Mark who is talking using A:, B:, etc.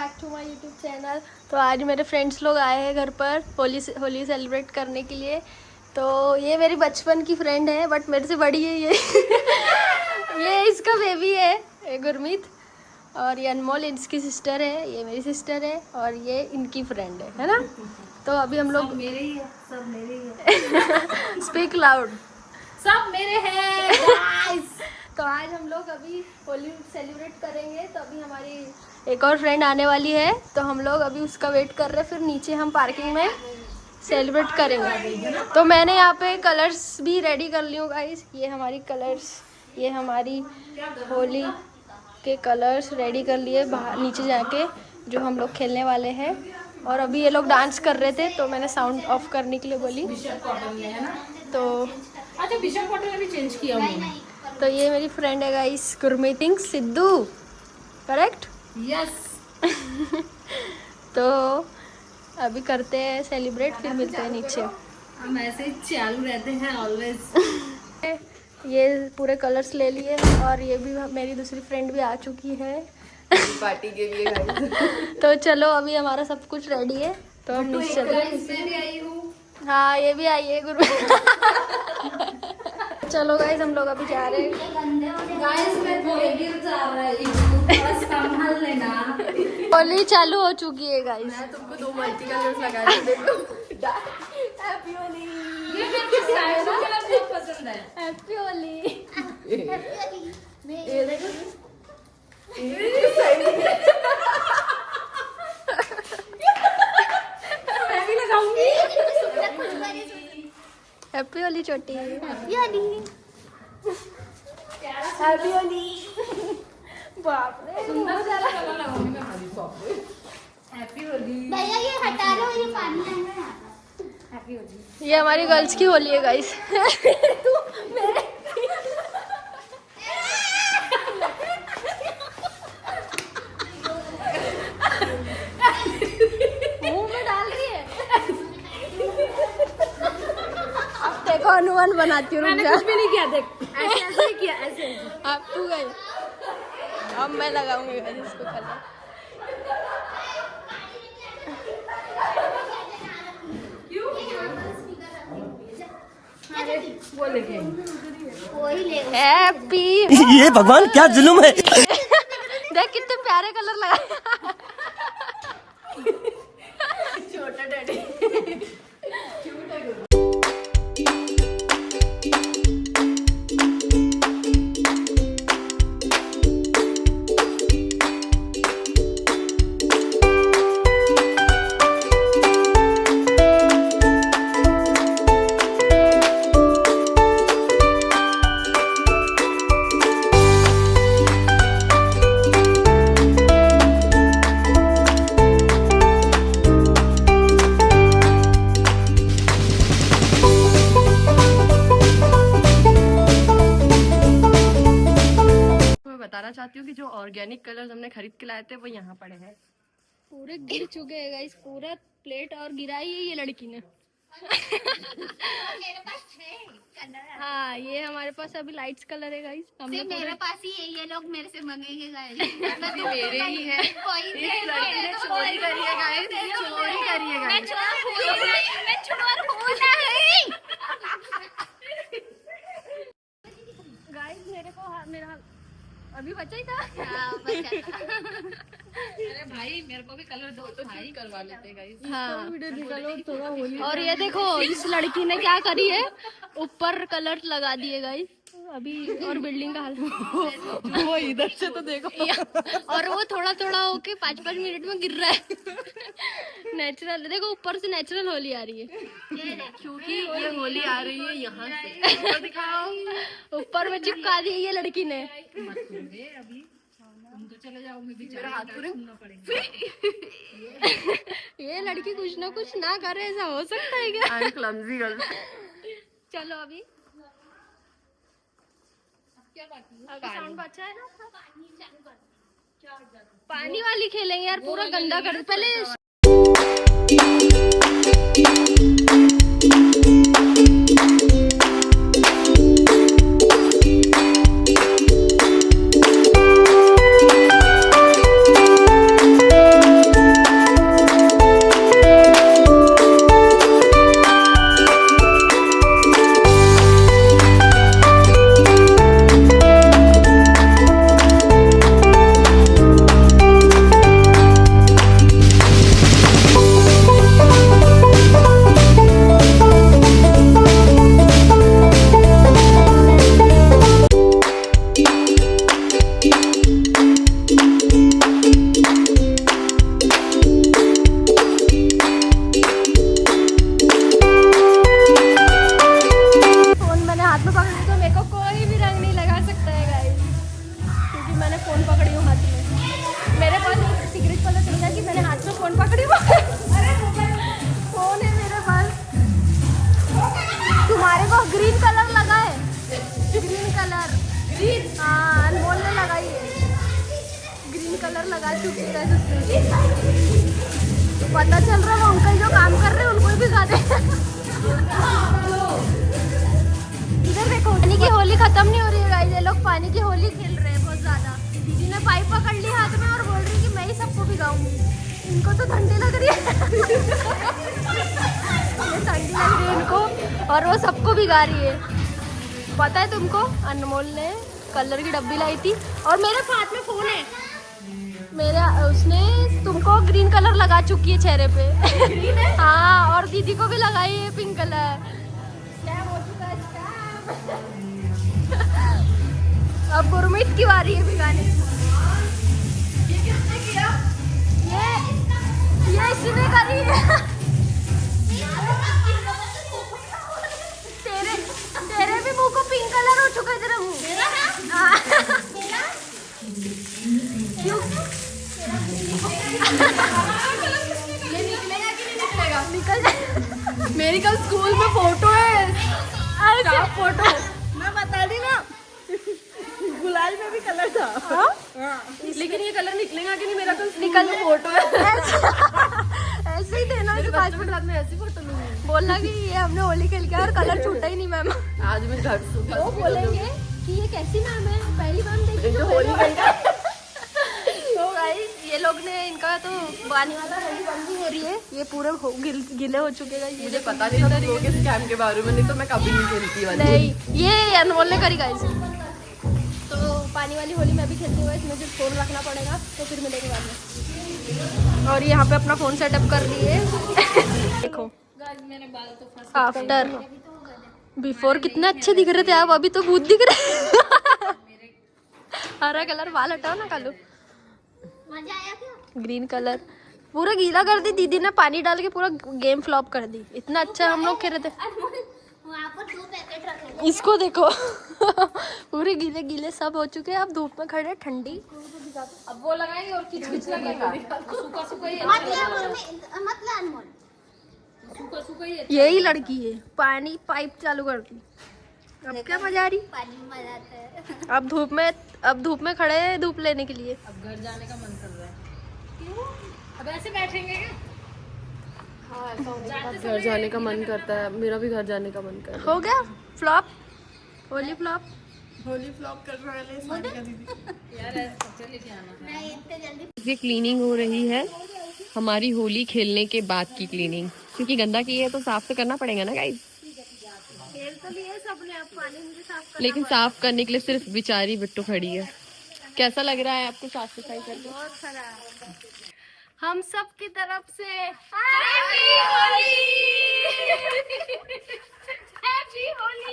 A: Back to my YouTube channel. तो आज मेरे फ्रेंड्स लोग आए हैं घर पर होली सेलिब्रेट करने के लिए। तो ये मेरी बचपन की फ्रेंड है बट मेरे से बड़ी है ये ये इसका बेबी है ये गुरमीत, और ये अनमोल इसकी सिस्टर है, ये मेरी सिस्टर है और ये इनकी फ्रेंड है ना। तो अभी हम लोग
B: मेरे ही है, सब मेरे ही है।
A: स्पीक लाउड,
B: सब मेरे हैं गाइस।
A: तो आज हम लोग अभी होली सेलिब्रेट करेंगे। तो अभी हमारी एक और फ्रेंड आने वाली है तो हम लोग अभी उसका वेट कर रहे हैं, फिर नीचे हम पार्किंग में सेलिब्रेट करेंगे। तो मैंने यहाँ पे कलर्स भी रेडी कर ली हूँ गाइस। ये हमारी कलर्स, ये हमारी होली के कलर्स रेडी कर लिए बाहर नीचे जाके, जो हम लोग खेलने वाले हैं। और अभी ये लोग डांस कर रहे थे तो मैंने साउंड ऑफ करने के लिए बोली।
B: बिशप कॉटन में है ना।
A: तो
B: अच्छा, बिशप कॉटन में भी चेंज किया उन्होंने।
A: तो ये मेरी फ्रेंड है guys Gurmeet Sidhu, correct?
B: Yes.
A: तो अभी करते हैं सेलिब्रेट, फिर मिलते हैं नीचे।
B: हम ऐसे ही चालू रहते हैं ऑलवेज।
A: ये पूरे कलर्स ले लिए और ये भी मेरी दूसरी फ्रेंड भी आ चुकी है
C: पार्टी के लिए गाइस।
A: तो चलो अभी हमारा सब कुछ रेडी है तो हम नीचे चलते हैं।
B: भी आई हूँ।
A: हाँ ये भी आई है गुरु चलो गाइस हम लोग अभी जा रहे हैं।
B: गाइस मैं गिर जा रहा है, बस संभाल लेना।
A: होली चालू हो चुकी है गाइस।
C: मैं तुमको 2 मल्टी कलर्स लगा रही हूँ, देखो।
A: हैप्पी होली,
B: ये मेरे साइड कलर बहुत पसंद है।
A: हैप्पी होली।
C: ये देखो।
B: मैं भी लगाऊंगी।
A: हैप्पी होली छोटी।
D: हैप्पी होली।
A: हैप्पी होली। बाप रे
B: सुंदर सा कलर लगाऊंगी मैं हमारी शॉप पे। हैप्पी होली।
D: भैया ये हटा लो, ये पानी आना है।
B: हैप्पी होली।
A: ये हमारी गर्ल्स की होली है गाइस तू मेरे मुंह में डाल रही है। अब देखो अनुमान बनाती हूँ, रुक
B: मैंने
A: जा।
B: कुछ भी नहीं किया, देख ऐसे ऐसे ही किया, ऐसे ऐसे।
A: अब तू गई, अब मैं लगाऊंगी गाइस इसको कलर।
B: वो लेके
D: वही ले।
A: हैप्पी
E: ये भगवान क्या जुल्म है।
A: देख कितने प्यारे कलर लगा।
C: छोटा डैडी। बताना चाहती हूँ कि जो ऑर्गेनिक कलर्स हमने खरीद के लाए थे वो यहाँ पड़े हैं।
A: पूरे गिर चुके हैं गाइस, पूरा प्लेट और गिराई है ये लड़की ने।
D: मेरे पास है कलर।
A: हाँ ये हमारे पास अभी लाइट्स कलर है गाइस। हमने
D: सिर्फ मेरे पास ही है, ये लोग मेरे से मंगेंगे गाइस।
C: ये मेरे ही है।
D: कोई
C: इस लड़की ने चोरी करी है गाइस, चोरी करी है
D: मैं
C: गाइस।
D: चोर हूँ नहीं, मैं चोर हूँ नहीं।
A: गाइस मेरे को मेरा अभी बचा ही था।
D: हाँ, बचा।
B: अरे भाई मेरे को भी कलर दो तो भाई करवा लेते गाइस।
A: हाँ और ये देखो इस लड़की ने क्या करी है, ऊपर कलर लगा दिए गाइस अभी, और बिल्डिंग का हाल
C: वो इधर से तो देखो।
A: और वो थोड़ा थोड़ा होके 5-5 मिनट में गिर रहा है नेचुरल देखो, ऊपर से नेचुरल होली आ रही है
C: क्योंकि ये होली आ रही है यहाँ से। ऊपर दिखाओ।
A: ऊपर में चिपका दी है ये लड़की ने।
B: अभी तुम तो चले जाओ, मैं भी
C: मेरा हाथ पूरे
B: सुनना पड़ेगा।
A: ये लड़की कुछ ना कुछ ना करे, ऐसा हो सकता है क्या?
C: I am clumsy girl.
A: चलो अभी साउंड अच्छा है ना, पानी वाली खेलेंगे यार, पूरा गंदा कर पहले। फोन पकड़ी फोन है मेरे पास। तुम्हारे को ग्रीन कलर लगा है, ग्रीन कलर। हाँ अनमोल ने लगाई है, ग्रीन कलर लगा चुकी है उसने। पता चल रहा है वो अंकल जो काम कर रहे हैं उनको ही भिगा दे। इधर देखो, पानी की होली खत्म नहीं हो रही है गाइस, ये लोग पानी की होली खेल रहे हैं बहुत ज्यादा। दीदी ने पाइप पकड़ ली हाथ में और बोल रही कि मैं ही सबको भिगाऊंगी। इनको तो ठंडी लग रही है। ठंडी लग रही है इनको और वो सबको भिगा रही है। पता है तुमको, अनमोल ने कलर की डब्बी लाई थी और मेरे हाथ में फोन है मेरा, उसने तुमको ग्रीन कलर लगा चुकी है चेहरे पे। हाँ और दीदी को भी लगाई है पिंक कलर। स्कैम हो चुका है, स्कैम। अब गुरमीत की बारी है भिगाने की। ये किसने किया? ये इसने करी है। तेरे भी मुंह को पिंक कलर हो चुका है तेरा मुंह। क्यों?
C: ये निकलेगा कि नहीं निकलेगा?
A: निकल जाए।
C: मेरी कल स्कूल में फोटो है,
A: ऐसे
C: फोटो मैं बता दी ना। गुलाल में भी कलर था। लेकिन ये कलर निकलेगा कि नहीं, मेरा कल निकल फोटो है।
A: ऐसे ही देना इस पास में।
C: में ऐसी फोटो लूंगी,
A: बोलना कि ये हमने होली खेल के और कलर छूटा ही नहीं मैम।
C: आज मैं घर से
A: वो बोलेंगे कि ये कैसी मैम है, पहली मैम देखी
C: जो
A: तो
C: होली
A: पहली बार। तो गाइस ये लोग ने, इनका तो पानी वाला होली बंद ही हो रही है। ये पूरे गिले हो चुके हैं।
C: मुझे पता नहीं था लोगों के स्कैम के बारे में, नहीं तो मैं कभी नहीं खेलती वाली।
A: नहीं ये अनमोल ने करी गाइस। तो पानी वाली होली मैं भी खेलती हूँ, इसमें सिर्फ फोन रखना पड़ेगा। तो फिर मिलेंगे बाद में। और यहाँ पे अपना फोन सेटअप कर लिए। देखो आफ्टर बिफोर कितने अच्छे दिख रहे थे आप, अभी तो भूत दिख रहे। हरा कलर बाल हटाओ ना कालू।
D: मजा आया क्या?
A: ग्रीन कलर पूरा गीला कर दी दीदी ने, पानी डाल के पूरा गेम फ्लॉप कर दी। इतना अच्छा हम लोग खेल रहे थे।
D: वहाँ पर 2 पैकेट रखे।
A: इसको देखो। पूरे गीले गीले सब हो चुके हैं। अब धूप में खड़े ठंडी।
C: अब वो लगाएंगे और किच किच लगेगा। सूखा सूखा ही
D: मतलब अनमोल
C: सूखा सूखा ही है।
A: यही लड़की है, पानी पाइप चालू कर दी। अब क्या मजा आ रही।
D: पानी में मजा आता है।
A: अब धूप में खड़े हैं धूप लेने के लिए।
C: अब घर जाने का मन कर रहा है। क्यों? अब ऐसे बैठेंगे क्या? घर जाने का मन करता है, मेरा भी घर जाने का मन कर रहा है।
A: हो गया flop, Holi flop.
C: Holi flop कर रहा है दीदी। यार अच्छा लेके आना।
D: नहीं इतने जल्दी।
C: ये क्लीनिंग हो रही है, हमारी होली खेलने के बाद की क्लीनिंग, क्योंकि गंदा की है तो साफ तो करना पड़ेगा ना गाइस।
A: खेल तो लिए सबने, अब पानी मुझे साफ
C: लेकिन साफ करने के लिए सिर्फ बेचारी बिट्टू खड़ी है। कैसा लग रहा है आपको साफ सफाई करके?
A: बहुत खराब। हम सब की तरफ से
D: हैप्पी होली। हैप्पी होली।